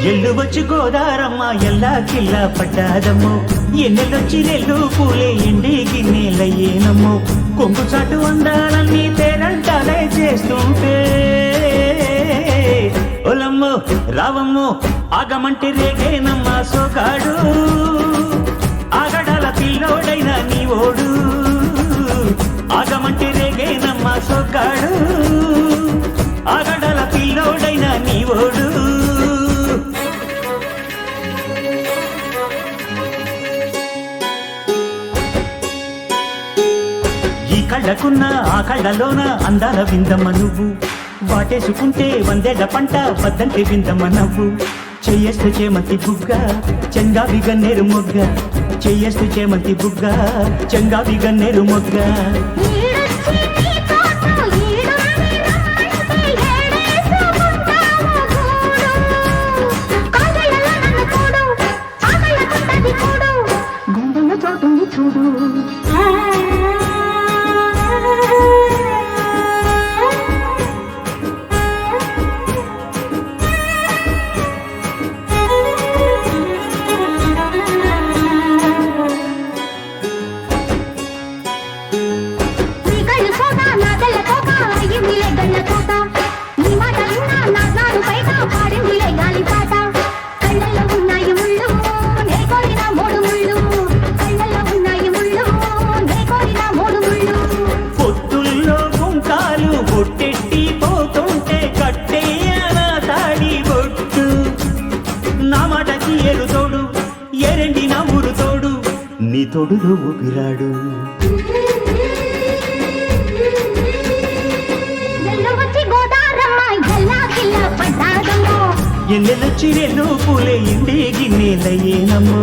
ఎల్లు వచ్చి గోదారమ్మ ఎల్లా కిల్లా పడ్డాదమ్మో ఎన్నెలొచ్చి నెల్లు పూలే ఎండి గిన్నెలయ్యేనమ్మో కొంగు చాటు అందాలన్నీ పేరంటాలే చేస్తుంటే ఒలమ్మో రావమ్మో ఆగమంటే రేగేనమ్మ సోకాడు ఆగడాల పిల్లోడైనా నీ ఓడు ఆగమంటే రేగేనమ్మ సోకాడు ఆగడాల పిల్లోడైనా నీ ఓడు ఈ కళ్ళకున్న ఆ కళ్ళలోన అందాల విందమ్మ నువ్వు వాటేసుకుంటే వందేళ్ల పంట వద్దంటే విందమ్మ నవ్వు చెయ్యేస్తు చేమంతి బుగ్గ చెంగావి గన్నేరు మొగ్గ చెయ్యేస్తు చేమంతి బుగ్గ చెంగావి గన్నేరు మొగ్గ చూడు పొట్టెట్టి పోతుంటే కట్టేయనా తాడి బొట్టు నా మాటకి ఏరు తోడు ఎరండి నా ఊరు తోడు నీ తోడులో ఊపిరాడు ఎన్నెలొచ్చి నెల్లు పూలే ఇంటి గిన్నెలయ్యేనమ్మో